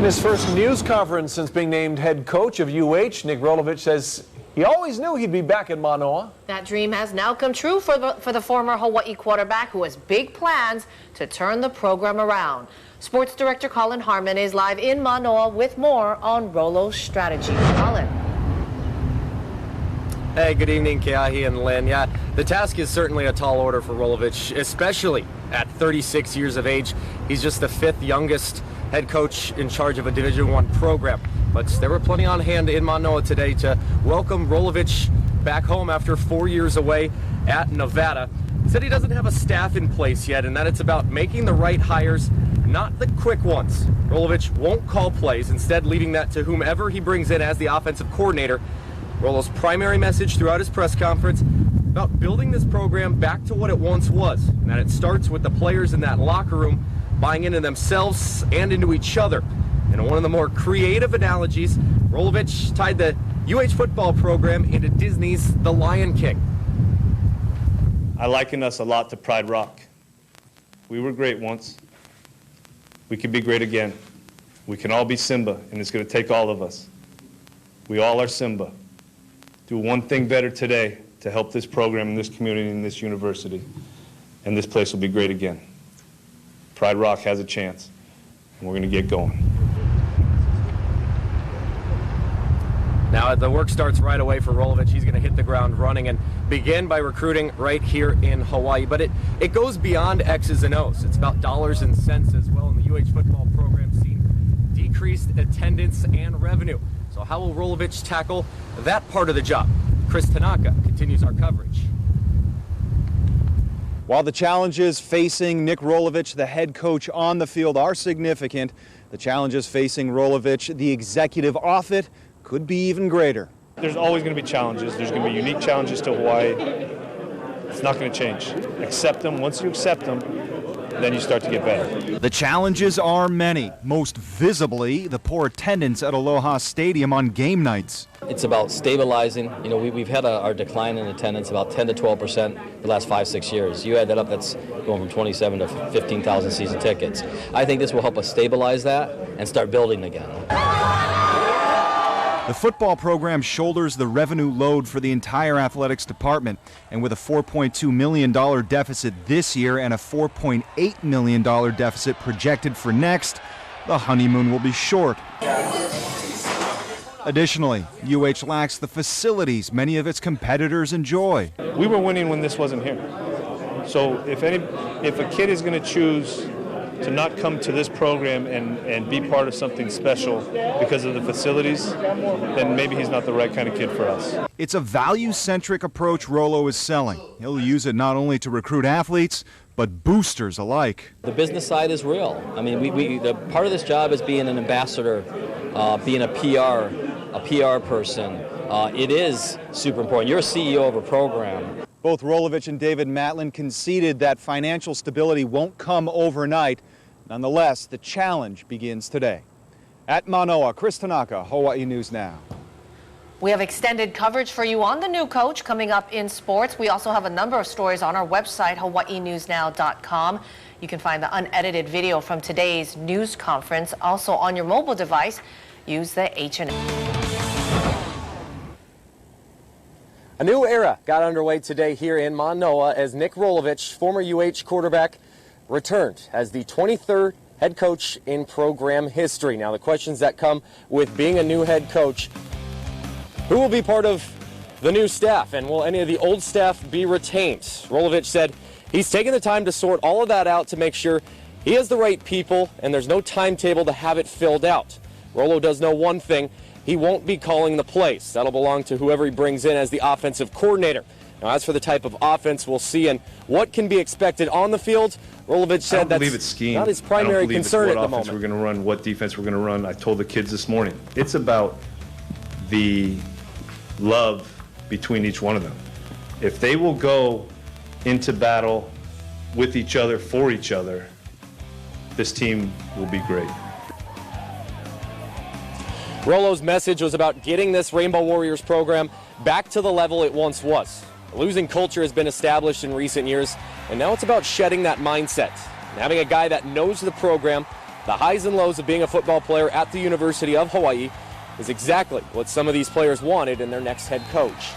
In his first news conference since being named head coach of UH, Nick Rolovich says he always knew he'd be back in Manoa. That dream has now come true for the former Hawaii quarterback, who has big plans to turn the program around. Sports director Colin Harmon is live in Manoa with more on Rolo's strategy. Colin. Hey, good evening, Keahi and Lynn. Yeah, the task is certainly a tall order for Rolovich, especially at 36 years of age. He's just the fifth youngest head coach in charge of a Division I program. But there were plenty on hand in Manoa today to welcome Rolovich back home after 4 years away at Nevada. He said he doesn't have a staff in place yet, and that it's about making the right hires, not the quick ones. Rolovich won't call plays, instead leaving that to whomever he brings in as the offensive coordinator. Rolo's primary message throughout his press conference about building this program back to what it once was, and that it starts with the players in that locker room buying into themselves and into each other. And in one of the more creative analogies, Rolovich tied the UH football program into Disney's The Lion King. I liken us a lot to Pride Rock. We were great once. We can be great again. We can all be Simba, and it's going to take all of us. We all are Simba. Do one thing better today to help this program and this community and this university, and this place will be great again. Pride Rock has a chance, and we're going to get going. Now the work starts right away for Rolovich. He's going to hit the ground running and begin by recruiting right here in Hawaii. But it goes beyond X's and O's. It's about dollars and cents as well. And the UH football program seen decreased attendance and revenue. So how will Rolovich tackle that part of the job? Chris Tanaka continues our coverage. While the challenges facing Nick Rolovich, the head coach on the field, are significant, the challenges facing Rolovich, the executive off it, could be even greater. There's always going to be challenges. There's going to be unique challenges to Hawaii. It's not going to change. Accept them. Once you accept them, then you start to get better. The challenges are many, most visibly the poor attendance at Aloha Stadium on game nights. It's about stabilizing. You know, we've had our decline in attendance about 10 to 12% the last 5-6 years. You add that up, that's going from 27 to 15,000 season tickets. I think this will help us stabilize that and start building again. The football program shoulders the revenue load for the entire athletics department, and with a $4.2 million deficit this year and a $4.8 million deficit projected for next, the honeymoon will be short. Additionally, UH lacks the facilities many of its competitors enjoy. We were winning when this wasn't here. So if a kid is going to choose to not come to this program and be part of something special because of the facilities, then maybe he's not the right kind of kid for us. It's a value-centric approach Rolo is selling. He'll use it not only to recruit athletes, but boosters alike. The business side is real. I mean, the part of this job is being an ambassador, being a PR person. It is super important. You're a CEO of a program. Both Rolovich and David Matlin conceded that financial stability won't come overnight. Nonetheless, the challenge begins today. At Manoa, Chris Tanaka, Hawaii News Now. We have extended coverage for you on the new coach coming up in sports. We also have a number of stories on our website, hawaiinewsnow.com. You can find the unedited video from today's news conference. Also on your mobile device, use the H&M. A new era got underway today here in Manoa as Nick Rolovich, former UH quarterback, returned as the 23rd head coach in program history. Now the questions that come with being a new head coach: who will be part of the new staff, and will any of the old staff be retained? Rolovich said he's taken the time to sort all of that out to make sure he has the right people and there's no timetable to have it filled out. Rolo does know one thing: he won't be calling the plays. That'll belong to whoever he brings in as the offensive coordinator. Now, as for the type of offense we'll see and what can be expected on the field, Rolovich said that's not his primary concern at the moment. I don't believe it's what offense we're going to run, what defense we're going to run. I told the kids this morning, it's about the love between each one of them. If they will go into battle with each other, for each other, this team will be great. Rolo's message was about getting this Rainbow Warriors program back to the level it once was. A losing culture has been established in recent years, and now it's about shedding that mindset and having a guy that knows the program The highs and lows of being a football player at the University of Hawaii is exactly what some of these players wanted in their next head coach.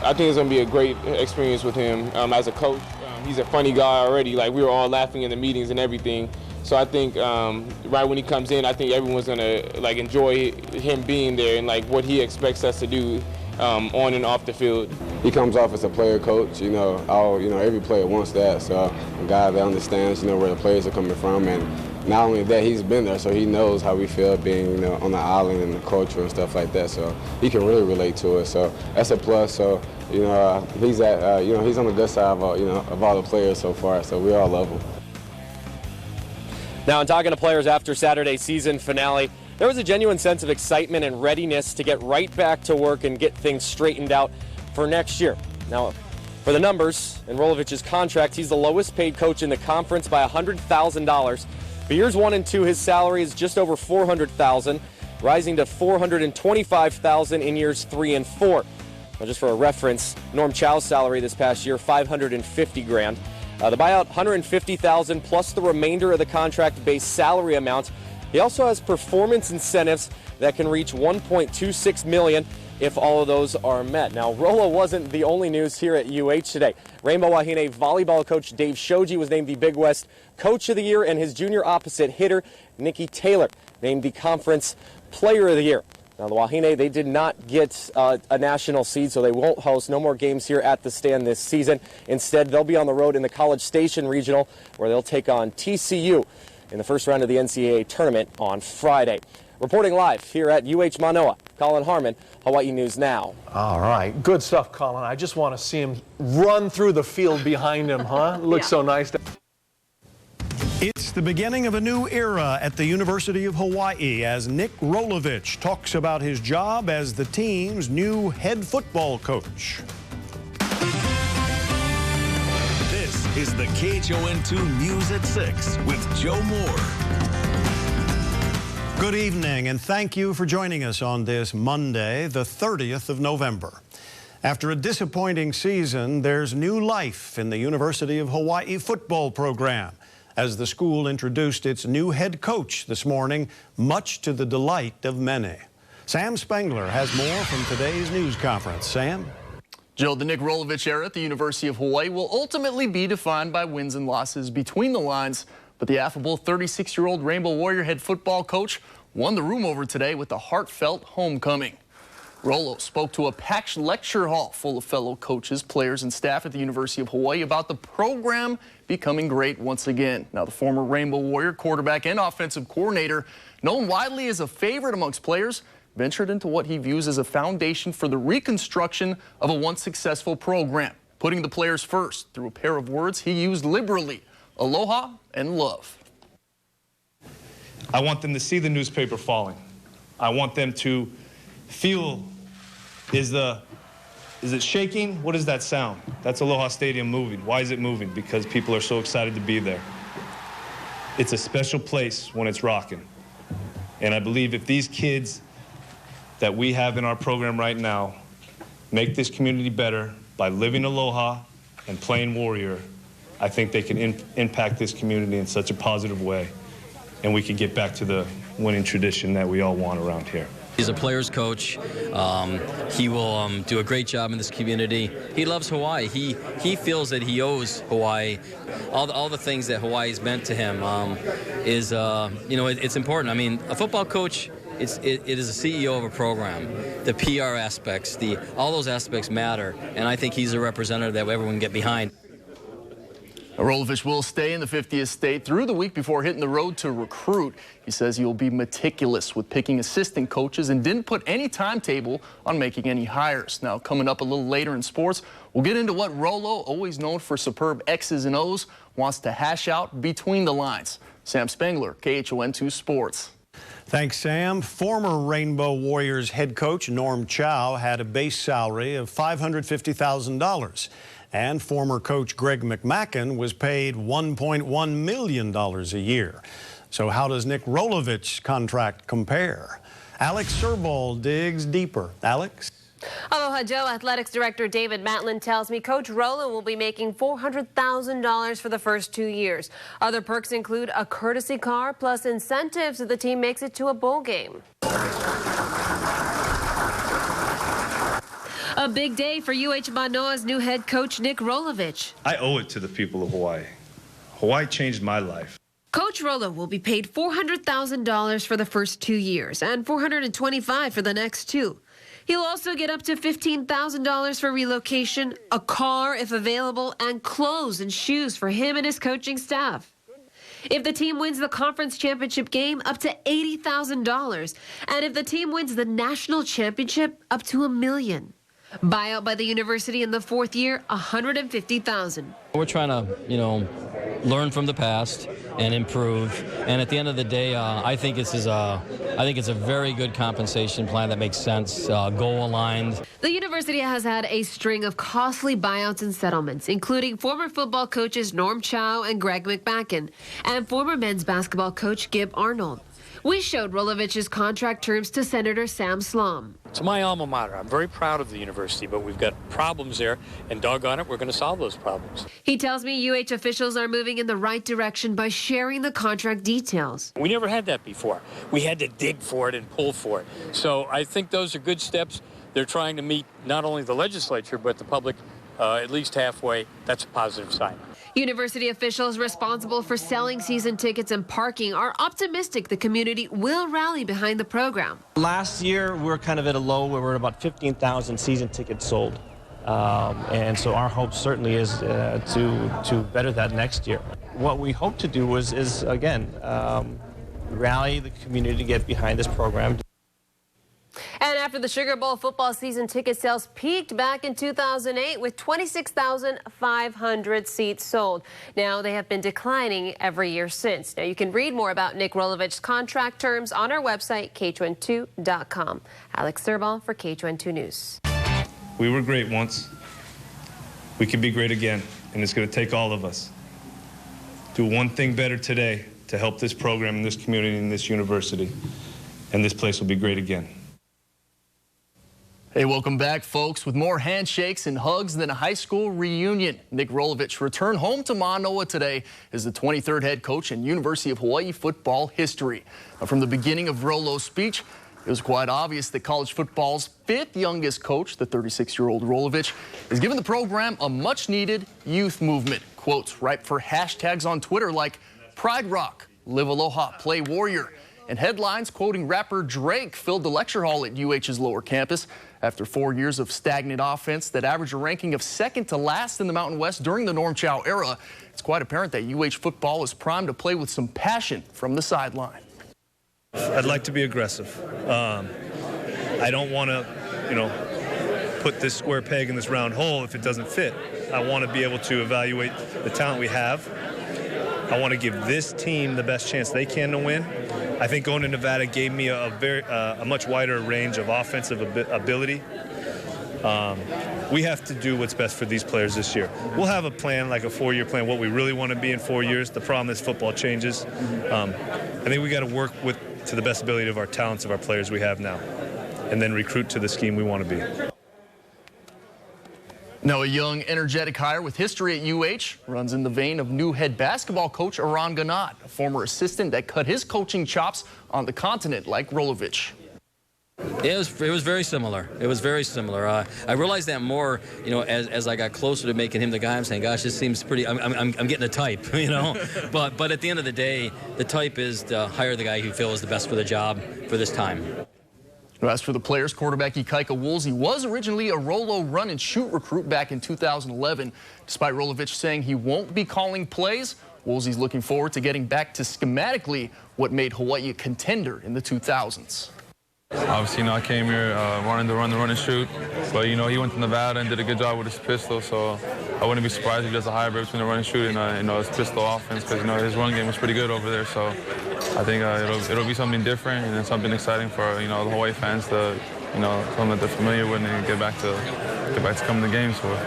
I think it's going to be a great experience with him as a coach. He's a funny guy already. Like, we were all laughing in the meetings and everything. So I think right when he comes in, I think everyone's going to like enjoy him being there and like what he expects us to do on and off the field. He comes off as a player coach. Every player wants that. So a guy that understands, where the players are coming from, and not only that, he's been there, so he knows how we feel being, on the island and the culture and stuff like that. So he can really relate to it. So that's a plus. So he's on the good side of all the players so far. So we all love him. Now, in talking to players after Saturday's season finale, there was a genuine sense of excitement and readiness to get right back to work and get things straightened out for next year. Now, for the numbers, in Rolovich's contract, he's the lowest paid coach in the conference by $100,000. For years 1 and 2, his salary is just over $400,000, rising to $425,000 in years 3 and 4. Now, just for a reference, Norm Chow's salary this past year, $550,000. The buyout, $150,000 plus the remainder of the contract-based salary amount. He also has performance incentives that can reach $1.26 million if all of those are met. Now, Rolo wasn't the only news here at UH today. Rainbow Wahine volleyball coach Dave Shoji was named the Big West Coach of the Year, and his junior opposite hitter, Nikki Taylor, named the Conference Player of the Year. Now, the Wahine, they did not get a national seed, so they won't host no more games here at the Stand this season. Instead, they'll be on the road in the College Station Regional, where they'll take on TCU in the first round of the NCAA tournament on Friday. Reporting live here at UH Manoa, Colin Harmon, Hawaii News Now. All right, good stuff, Colin. I just want to see him run through the field behind him, huh? It looks so nice. It's the beginning of a new era at the University of Hawaii as Nick Rolovich talks about his job as the team's new head football coach. This is the KHON2 News at 6 with Joe Moore. Good evening, and thank you for joining us on this Monday, the 30th of November. After a disappointing season, there's new life in the University of Hawaii football program as the school introduced its new head coach this morning, much to the delight of many. Sam Spengler has more from today's news conference. Sam? Joe, the Nick Rolovich era at the University of Hawaii will ultimately be defined by wins and losses between the lines, but the affable 36-year-old Rainbow Warrior head football coach won the room over today with a heartfelt homecoming. Rolo spoke to a packed lecture hall full of fellow coaches, players, and staff at the University of Hawaii about the program becoming great once again. Now, the former Rainbow Warrior quarterback and offensive coordinator, known widely as a favorite amongst players, ventured into what he views as a foundation for the reconstruction of a once successful program, putting the players first through a pair of words he used liberally: aloha and love. I want them to see the newspaper falling. I want them to feel, is it shaking? What is that sound? That's Aloha Stadium moving. Why is it moving? Because people are so excited to be there. It's a special place when it's rocking. And I believe if these kids that we have in our program right now make this community better by living Aloha and playing Warrior, I think they can impact this community in such a positive way, and we can get back to the winning tradition that we all want around here. He's a player's coach. He will do a great job in this community. He loves Hawaii. He feels that he owes Hawaii all the things that Hawaii's meant to him. It's important. I mean, a football coach, it is a CEO of a program. The PR aspects, all those aspects matter, and I think he's a representative that everyone can get behind. Rolovich will stay in the 50th state through the week before hitting the road to recruit. He says he will be meticulous with picking assistant coaches and didn't put any timetable on making any hires. Now, coming up a little later in sports, we'll get into what Rolo, always known for superb X's and O's, wants to hash out between the lines. Sam Spengler, KHON2 Sports. Thanks, Sam. Former Rainbow Warriors head coach Norm Chow had a base salary of $550,000. And former coach Greg McMackin was paid $1.1 million a year. So how does Nick Rolovich's contract compare? Alex Serval digs deeper. Alex? Aloha Joe. Athletics Director David Matlin tells me Coach Rowland will be making $400,000 for the first 2 years. Other perks include a courtesy car plus incentives if the team makes it to a bowl game. A big day for UH Manoa's new head coach Nick Rolovich. I owe it to the people of Hawaii. Hawaii changed my life. Coach Rolo will be paid $400,000 for the first 2 years and $425,000 for the next 2. He'll also get up to $15,000 for relocation, a car if available, and clothes and shoes for him and his coaching staff. If the team wins the conference championship game, up to $80,000. And if the team wins the national championship, up to $1 million. Buyout by the university in the 4th year, $150,000. We're trying to, learn from the past and improve. And at the end of the day, I think it's a very good compensation plan that makes sense, goal aligned. The university has had a string of costly buyouts and settlements, including former football coaches Norm Chow and Greg McMacken, and former men's basketball coach Gib Arnold. We showed Rolovich's contract terms to Senator Sam Slom. It's my alma mater. I'm very proud of the university, but we've got problems there, and doggone it, we're going to solve those problems. He tells me UH officials are moving in the right direction by sharing the contract details. We never had that before. We had to dig for it and pull for it. So I think those are good steps. They're trying to meet not only the legislature, but the public at least halfway. That's a positive sign. University officials responsible for selling season tickets and parking are optimistic the community will rally behind the program. Last year, we were kind of at a low where we're at about 15,000 season tickets sold. And so our hope certainly is to better that next year. What we hope to do is again, rally the community to get behind this program. And after the Sugar Bowl football season, ticket sales peaked back in 2008 with 26,500 seats sold. Now they have been declining every year since. Now you can read more about Nick Rolovich's contract terms on our website, KHON2.com. Alex Serbal for KHON2 News. We were great once. We can be great again, and it's going to take all of us. Do one thing better today to help this program and this community and this university, and this place will be great again. Hey, welcome back, folks. With more handshakes and hugs than a high school reunion, Nick Rolovich returned home to Manoa today as the 23rd head coach in University of Hawaii football history. Now, from the beginning of Rolo's speech, it was quite obvious that college football's 5th youngest coach, the 36-year-old Rolovich, is giving the program a much-needed youth movement. Quotes ripe for hashtags on Twitter like Pride Rock, Live Aloha, Play Warrior, and headlines quoting rapper Drake filled the lecture hall at UH's lower campus after 4 years of stagnant offense that averaged a ranking of 2nd to last in the Mountain West during the Norm Chow era. It's quite apparent that UH football is primed to play with some passion from the sideline. I'd like to be aggressive. I don't want to, put this square peg in this round hole if it doesn't fit. I want to be able to evaluate the talent we have. I want to give this team the best chance they can to win. I think going to Nevada gave me a much wider range of offensive ability. We have to do what's best for these players this year. We'll have a plan, like a 4-year plan, what we really want to be in 4 years. The problem is football changes. I think we got to work to the best ability of our talents of our players we have now, and then recruit to the scheme we want to be. Now, a young, energetic hire with history at UH runs in the vein of new head basketball coach Aran Ganat, a former assistant that cut his coaching chops on the continent like Rolovich. It was very similar. It was very similar. I realized that more, as I got closer to making him the guy. I'm saying, gosh, this seems pretty. I'm getting the type, But at the end of the day, the type is to hire the guy who feels the best for the job for this time. As for the players, quarterback Ikaika Woolsey was originally a Rolo run-and-shoot recruit back in 2011. Despite Rolovich saying he won't be calling plays, Woolsey's looking forward to getting back to schematically what made Hawaii a contender in the 2000s. Obviously, I came here wanting to run the run and shoot, but, he went to Nevada and did a good job with his pistol, so I wouldn't be surprised if he does a hybrid between the run and shoot and, his pistol offense, because, his run game was pretty good over there, so I think it'll be something different and something exciting for, the Hawaii fans to, something that they're familiar with and get back to coming to games for.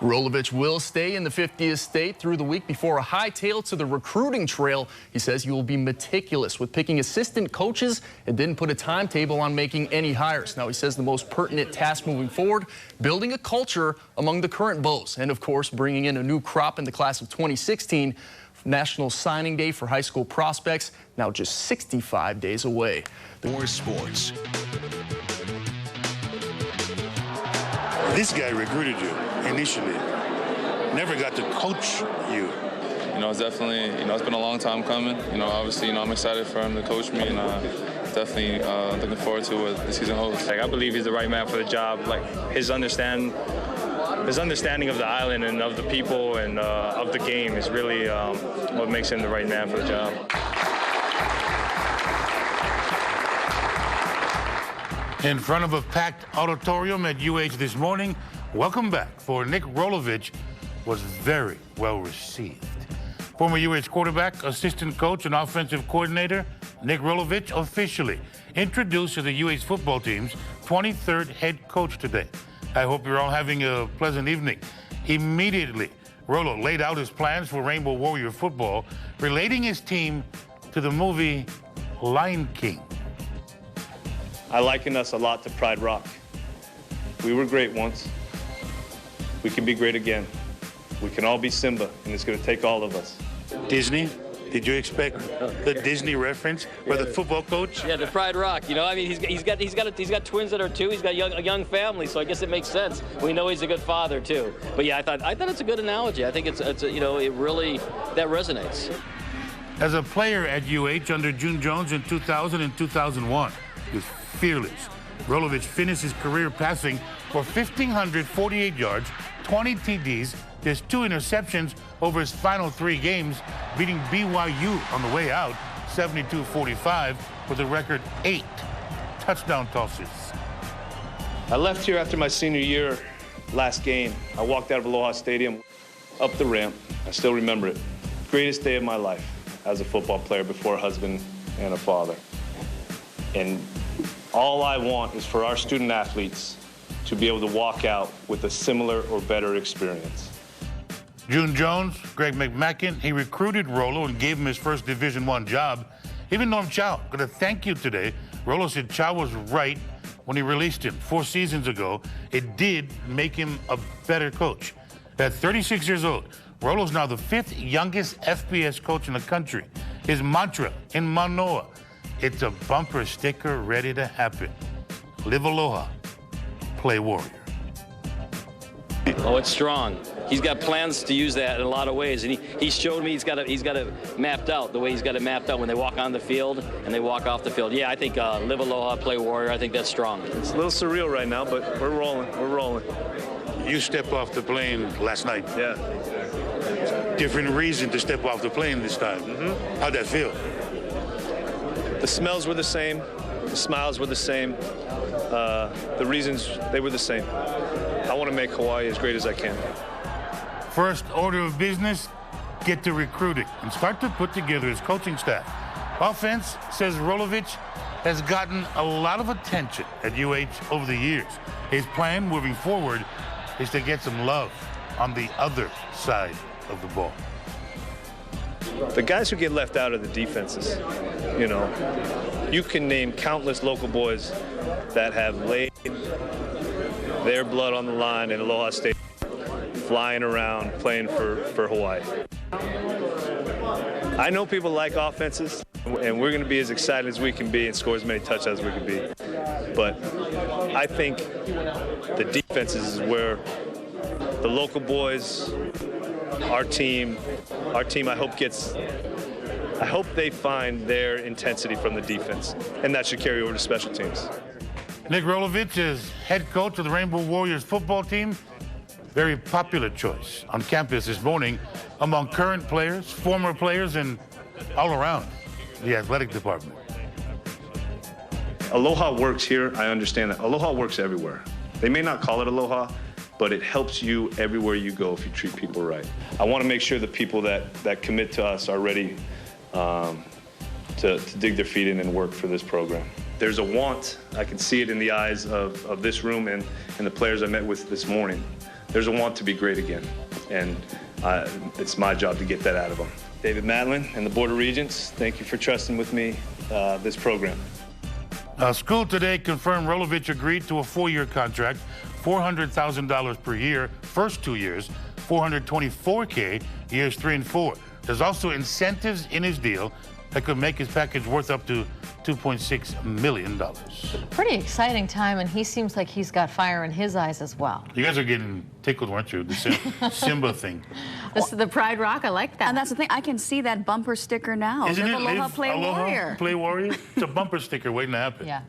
Rolovich will stay in the 50th state through the week before a hightail to the recruiting trail. He says he will be meticulous with picking assistant coaches and didn't put a timetable on making any hires. Now, he says the most pertinent task moving forward, building a culture among the current Bows, and of course, bringing in a new crop in the class of 2016. National Signing Day for high school prospects now just 65 days away. More sports. This guy recruited you initially, never got to coach you. You know, it's definitely, it's been a long time coming. Obviously, I'm excited for him to coach me, and definitely looking forward to what the season holds. I believe he's the right man for the job. His understanding of the island and of the people and of the game is really what makes him the right man for the job. In front of a packed auditorium at UH this morning, welcome back for Nick Rolovich was very well received. Former UH quarterback, assistant coach, and offensive coordinator Nick Rolovich officially introduced to the UH football team's 23rd head coach today. I hope you're all having a pleasant evening. Immediately, Rolo laid out his plans for Rainbow Warrior football, relating his team to the movie Lion King. I liken us a lot to Pride Rock. We were great once. We can be great again. We can all be Simba, and it's going to take all of us. Disney? Did you expect the Disney reference for the football coach? Yeah, the Pride Rock. He's got twins that are 2. He's got a young family, so I guess it makes sense. We know he's a good father too. But yeah, I thought it's a good analogy. I think it really that resonates. As a player at UH under June Jones in 2000 and 2001, he was fearless. Rolovich finished his career passing for 1,548 yards, 20 TDs, just 2 interceptions over his final 3 games, beating BYU on the way out, 72-45, with a record 8 touchdown tosses. I left here after my senior year last game. I walked out of Aloha Stadium, up the ramp. I still remember it. Greatest day of my life as a football player before a husband and a father. And all I want is for our student athletes to be able to walk out with a similar or better experience. June Jones, Greg McMackin, he recruited Rolo and gave him his first Division I job. Even Norm Chow, gonna thank you today. Rolo said Chow was right when he released him 4 seasons ago. It did make him a better coach. At 36 years old, Rolo's now the 5th youngest FBS coach in the country. His mantra in Manoa, it's a bumper sticker ready to happen. Live Aloha, play Warrior. Oh, it's strong. He's got plans to use that in a lot of ways, and he showed me he's got it mapped out, the way he's got it mapped out when they walk on the field and they walk off the field. Yeah, I think Live Aloha, play Warrior, I think that's strong. It's a little surreal right now, but we're rolling, You stepped off the plane last night. Yeah. Different reason to step off the plane this time. Mm-hmm. How'd that feel? The smells were the same, the smiles were the same, the reasons, they were the same. I want to make Hawaii as great as I can. First order of business, get to recruiting and start to put together his coaching staff. Offense, says Rolovich, has gotten a lot of attention at UH over the years. His plan moving forward is to get some love on the other side of the ball. The guys who get left out of the defenses, you can name countless local boys that have laid their blood on the line in Aloha Stadium, flying around, playing for Hawaii. I know people like offenses, and we're going to be as excited as we can be and score as many touchdowns as we can be. But I think the defenses is where the local boys, our team, I hope they find their intensity from the defense, and that should carry over to special teams. Nick Rolovich is head coach of the Rainbow Warriors football team. Very popular choice on campus this morning among current players, former players, and all around the athletic department. Aloha works here, I understand that. Aloha works everywhere. They may not call it Aloha, but it helps you everywhere you go if you treat people right. I want to make sure the people that commit to us are ready to dig their feet in and work for this program. There's a want, I can see it in the eyes of this room and the players I met with this morning. there's a want to be great again, and it's my job to get that out of them. David Matlin and the Board of Regents, thank you for trusting with me this program. School today confirmed Rolovich agreed to a 4-year contract, $400,000 per year, first 2 years, $424K years 3 and 4. There's also incentives in his deal that could make his package worth up to $2.6 million. Pretty exciting time, and he seems like he's got fire in his eyes as well. You guys are getting tickled, weren't you? The Simba thing. This is the Pride Rock. I like that. And that's the thing. I can see that bumper sticker now. Isn't it? Aloha Play Aloha Warrior. Play Warrior? It's a bumper sticker waiting to happen. Yeah.